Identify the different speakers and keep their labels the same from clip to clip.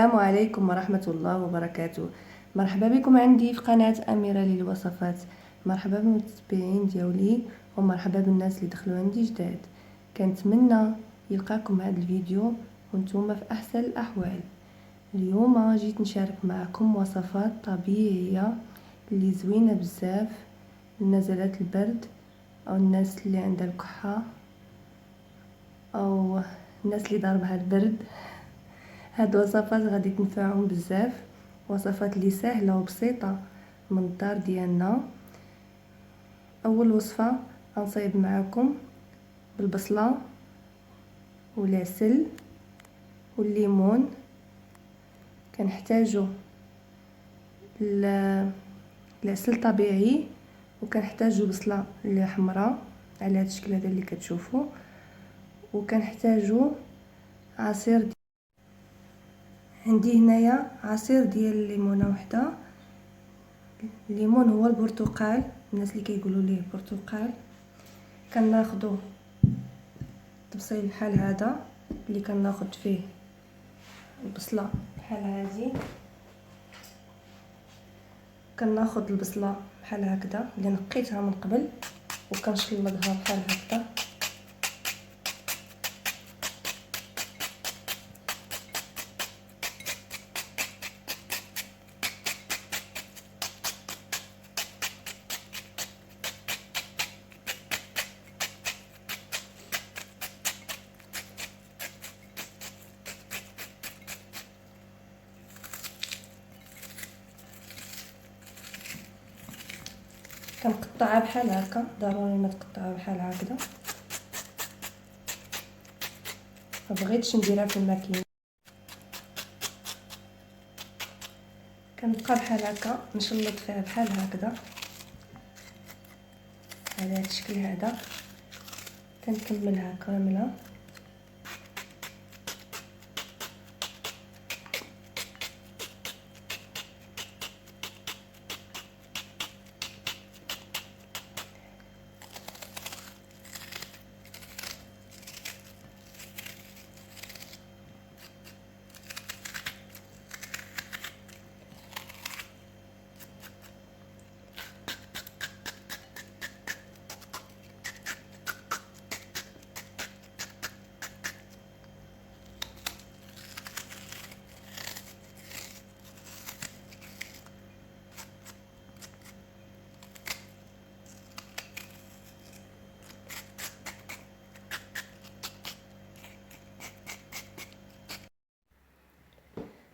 Speaker 1: السلام عليكم ورحمة الله وبركاته. مرحبا بكم عندي في قناة أميرة للوصفات. مرحبا بالمتابعين ديالي ومرحبا بالناس اللي دخلوا عندي جداد. كنتمنى يلقاكم هذا الفيديو وانتم في احسن الاحوال. اليوم جيت نشارك معكم وصفات طبيعيه اللي زوينه بزاف لنزلات البرد او الناس اللي عندها الكحه او الناس اللي ضربها البرد. هاد الوصفات غادي تنفعهم بزاف، وصفات اللي سهله وبسيطه من الدار ديالنا. اول وصفه غنصايب معكم بالبصله والعسل والليمون. كنحتاجو العسل طبيعي، وكنحتاجو بصله اللي حمراء على هذا الشكل هذا اللي كتشوفوا، وكنحتاجو عصير عندي هنايا عصير ديال الليمونه وحده. الليمون هو البرتقال، الناس اللي كيقولوا ليه برتقال. كناخذوا طبسيل بحال هذا اللي كناخذ فيه البصله بحال هذه. كناخذ البصله بحال هكذا اللي نقيتها من قبل وكنشلضها بحال هكذا. كنقطعها بحال هكا، ضروري ما تقطعها بحال هكذا، ما بغيتش نديرها في الماكينه. كنبقى بحال هكا نشلط فيها بحال هكذا على هذا الشكل هذا. كنكملها كامله.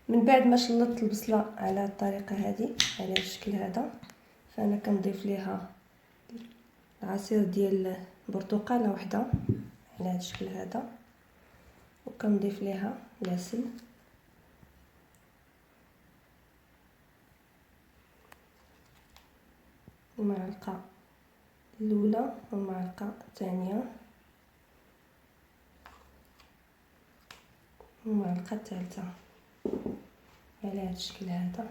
Speaker 1: من بعد ما شلطت البصله على الطريقه هذه على الشكل هذا، فانا كنضيف ليها العصير ديال البرتقاله وحده على هذا الشكل هذا، وكنضيف ليها العسل المعلقه الاولى والمعلقه الثانيه والمعلقه الثالثه على هذا الشكل هذا.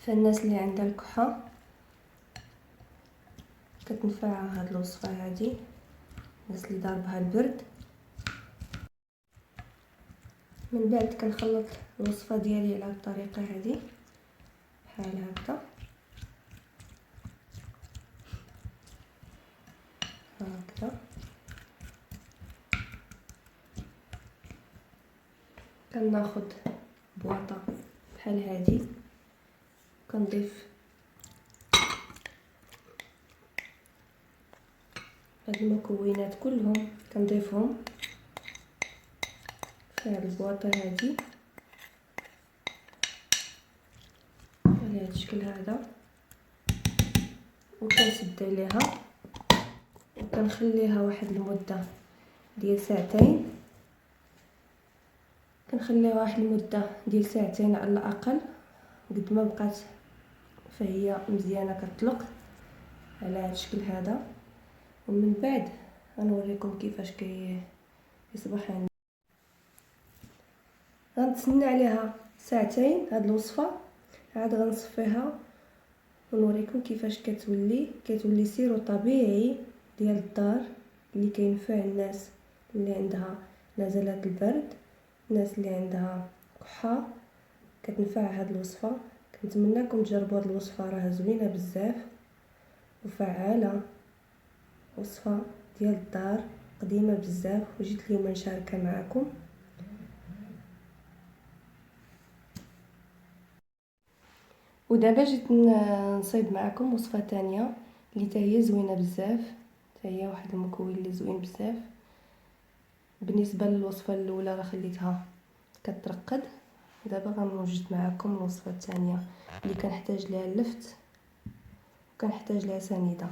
Speaker 1: فالناس اللي عندها الكحه كتنفعها هاد الوصفه هذه، الناس اللي ضاربها البرد. من بعد كنخلط الوصفه ديالي على الطريقه هذه بحال هكذا هكذا. كناخذ بواطه بحال هذه، كنضيف هاد المكونات كلهم كنضيفهم في هاد البواطه هذه على هاد الشكل هذا، وكنسد عليها وكنخليها واحد المده ديال ساعتين. كنخليها واحد المده ديال ساعتين على الاقل، قد ما بقات فهي مزيانه كتطلق على هذا الشكل هذا. ومن بعد غنوريكم كيفاش كيصبح عندي. غنتسنى عليها ساعتين هاد الوصفه، عاد غنصفيها ونوريكم كيفاش كتولي سيرو طبيعي ديال الدار اللي كينفع الناس اللي عندها نزلات البرد، الناس اللي عندها كحه كتنفع هاد الوصفه. كنتمنىكم تجربوا هاد الوصفه، راه زوينه بزاف وفعاله، وصفه ديال الدار قديمه بزاف وجيت اليوم نشاركها معكم. ودابا جيت نصيد معكم وصفه تانية اللي حتى هي زوينه بزاف، حتى هي واحد المكون اللي زوين بزاف. بالنسبه للوصفه الاولى راه خليتها كترقد، دابا غنوجد معكم الوصفه الثانيه اللي كنحتاج ليها اللفت وكنحتاج ليها سنيده.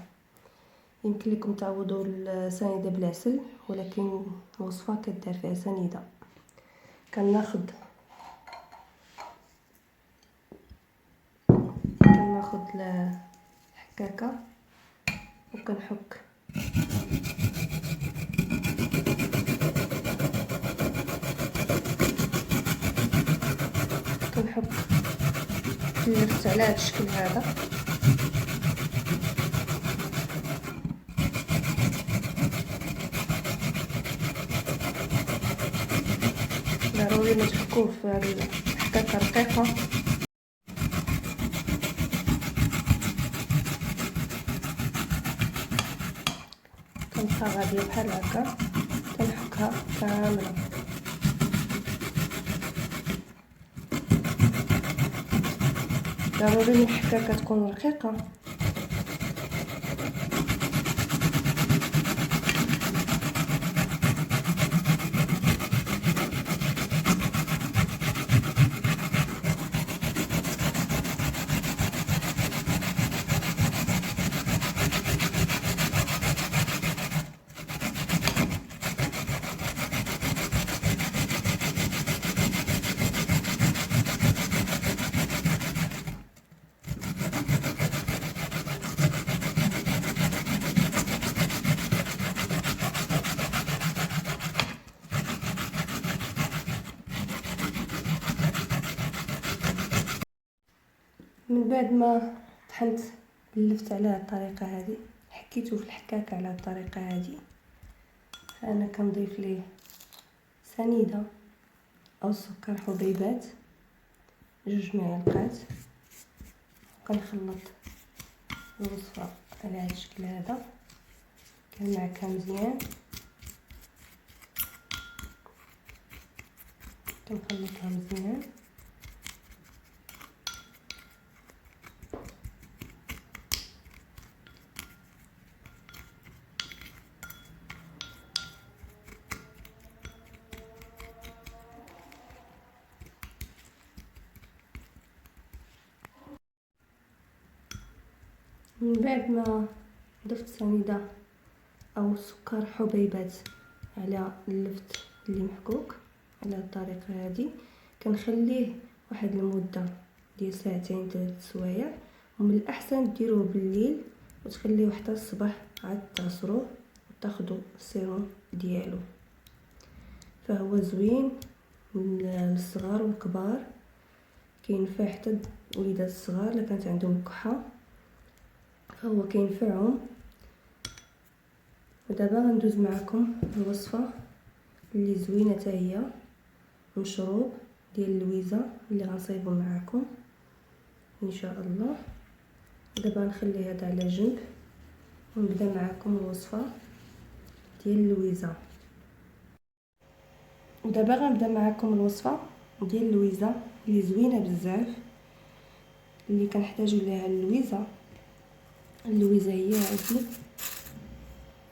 Speaker 1: يمكن لكم تعوضوا السنيده بالعسل، ولكن الوصفه كدار فيها سنيده. كناخذ الحكاكه وكنحك اللفت على هذا الشكل هذا. ضروري ما تحكوه في هذه الحكاكه رقيقه. كنبقى غاديه بحال هكا كنحكها كامله. ضروري الحكاكه تكون رقيقه. من بعد ما طحنت اللفت على هذه الطريقه هذه، حكيته في الحكاكه على الطريقه هذه، انا كنضيف ليه سنيده او سكر حبيبات 2 معالق، وكنخلط الوصفه على هذا الشكل هذا كنمعكها مزيان. كنخلطها مزيان من بعد ما ضفت سنيده او سكر حبيبات على اللفت اللي محكوك على الطريقه هذه، كنخليه واحد المده ديال 2-3 سوايع. ومن الاحسن ديروه بالليل وتخليوه حتى الصباح عاد تعصروه وتاخذوا السيروم ديالو. فهو زوين للصغار والكبار، كينفع حتى الوليدات الصغار الا كانت عندهم كحه فهو كينفعهم. ودابا غندوز معكم الوصفه اللي زوينه حتى هي، مشروب ديال اللويزه اللي غنصايبو معكم ان شاء الله. دابا نخلي هذا على جنب ونبدا معكم الوصفه ديال اللويزه. ودابا غنبدا معكم الوصفه ديال اللويزه اللي زوينه بزاف، اللي كنحتاجو ليها اللويزه هي عندي،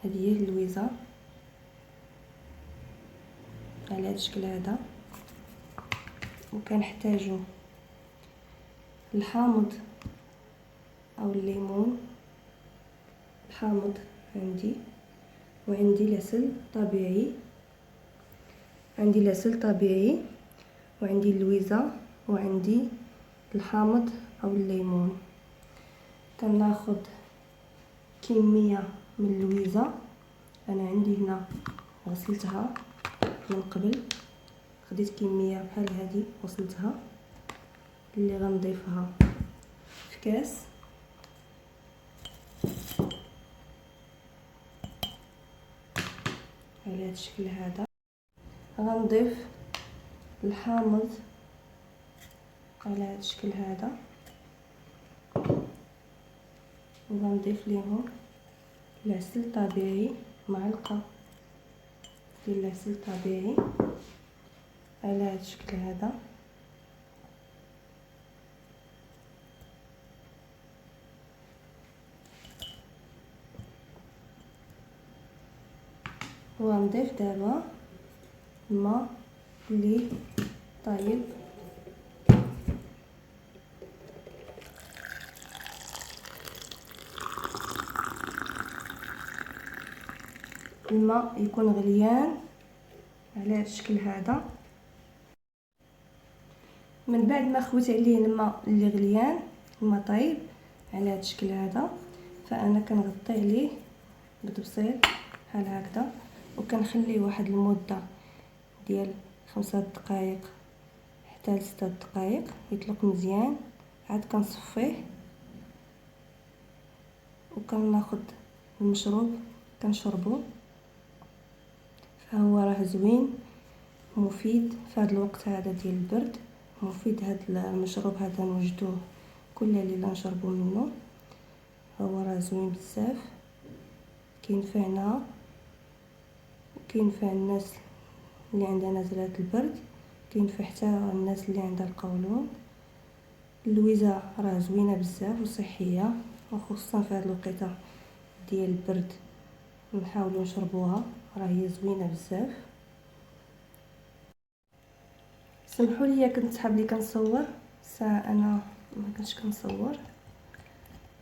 Speaker 1: هذه هي اللويزه على هذا الشكل هذا. وكنحتاجو الحامض او الليمون، الحامض عندي، وعندي العسل طبيعي، وعندي اللويزه، وعندي الحامض او الليمون. كناخذ كميه من اللويزه، انا عندي هنا غسلتها من قبل، خديت كميه بحال هذه وصلتها اللي غنضيفها في كاس. على هذا الشكل هذا غنضيف الحامض على هذا الشكل هذا، وغنضيف ليهم العسل الطبيعي، معلقه ديال العسل الطبيعي على هذا الشكل هذا. وغنضيف دابا الماء اللي طايب، الماء يكون غليان على هذا الشكل هذا. من بعد ما خويت عليه الماء اللي غليان، الماء طايب على هذا الشكل هذا، فانا كنغطي عليه بالتبسيط بحال هكذا، وكنخليه واحد المده ديال 5 دقائق حتى ل 6 دقائق يطلق مزيان. عاد كنصفيه وكناخذ المشروب كنشربو، فهو راه زوين مفيد في هذا الوقت هذا ديال البرد. مفيد هذا المشروب هذا، نوجدوه كل ليله نشربو منه، هو راه زوين بزاف، كينفعنا وكينفع الناس اللي عندها نزلات البرد، كينفع حتى الناس اللي عندها القولون. اللويزه راه زوينه بزاف وصحيه، وخصوصا في هذه الوقيته ديال البرد نحاولوا نشربوها، راه هي زوينه بزاف. سمحوا لي كنت حاب لي كنصور ساعه انا ما كنتش كنصور.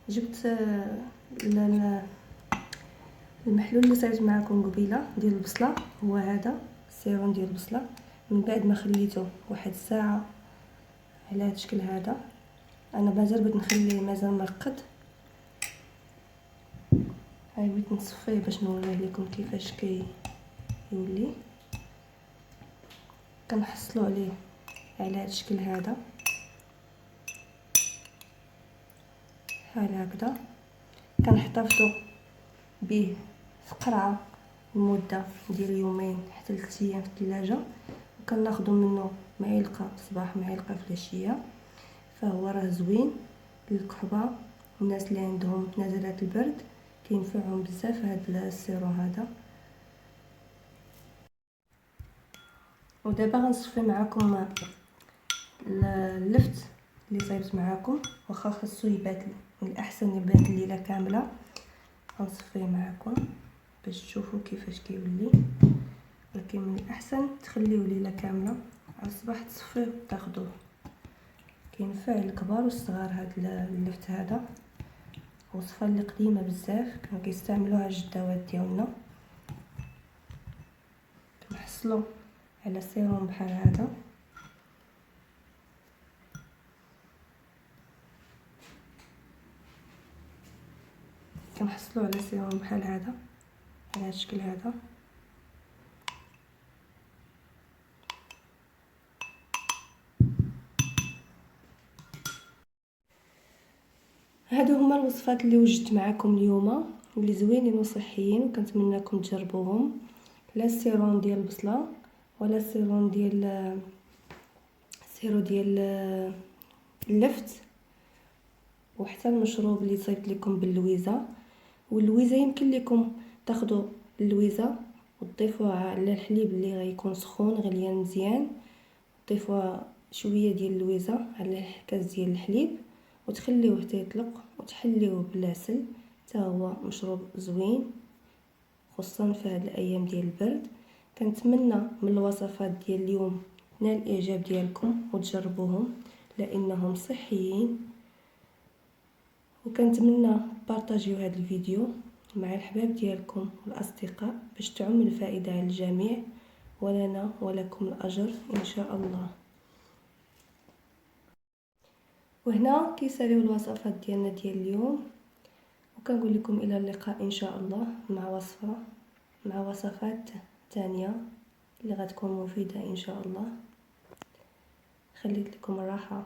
Speaker 1: جبت المحلول اللي صايبت معكم قبيله ديال البصله، هو هذا السيروم ديال البصله. من بعد ما خليته واحد الساعه على هذا الشكل هذا، انا مازال بغيت نخليه مازال مرقد، هاي بغيت نصفيه باش نوريه لكم كيفاش كيولي. كنحصلوا عليه على هذا الشكل هذا بحال هكذا، كنحتفظوا به في قرعه لمده ديال يومين حتى 3 ايام في الثلاجه، وكناخذوا منه معلقه في الصباح معلقه في العشيه. فهو راه زوين للكحبه، الناس اللي عندهم نزلات البرد كينفعهم بزاف هذا السيروم هذا. ودابا غنصفي معكم اللفت اللي صايبت معكم، واخا خاصو يبات من الاحسن يبات الليله كامله. غنصفيه معكم باش تشوفوا كيفاش كيولي، ولكن من الاحسن تخليوه ليله كامله، على الصباح تصفيه وتاخذوه. كينفع الكبار والصغار هذا اللفت هذا، وصفه اللي قديمه بزاف كانوا كيستعملوها الجداوات ديالنا. كنحصلوا على سيروم بحال هذا، كنحصلوا على سيروم بحال هذا على هذا الشكل هذا. هادو هما الوصفات اللي وجدت معكم اليوم، واللي زوينين وصحيين، وكنتمنىكم تجربوهم. لا السيروم ديال البصله ولا السيروم ديال اللفت، وحتى المشروب اللي صايبت لكم باللويزه. واللويزه يمكن لكم تاخذوا اللويزه وتضيفوها على الحليب اللي غيكون سخون غليان مزيان، تضيفوا شويه ديال اللويزه على كاس ديال الحليب وتخليوه حتى يطلق، وتحليوه بالعسل، حتى هو مشروب زوين خصوصا في هذه الايام ديال البرد. كنتمنى من الوصفات ديال اليوم نال الاعجاب ديالكم وتجربوهم لانهم صحيين، وكنتمنى بارطاجيو هذا الفيديو مع الحباب ديالكم والاصدقاء باش تعم الفائده على الجميع، ولنا ولكم الاجر ان شاء الله. وهنا كيساليو الوصفات ديالنا ديال اليوم، وكنقول لكم الى اللقاء ان شاء الله مع وصفات ثانيه. اللي غتكون مفيدة ان شاء الله. خليت لكم الراحة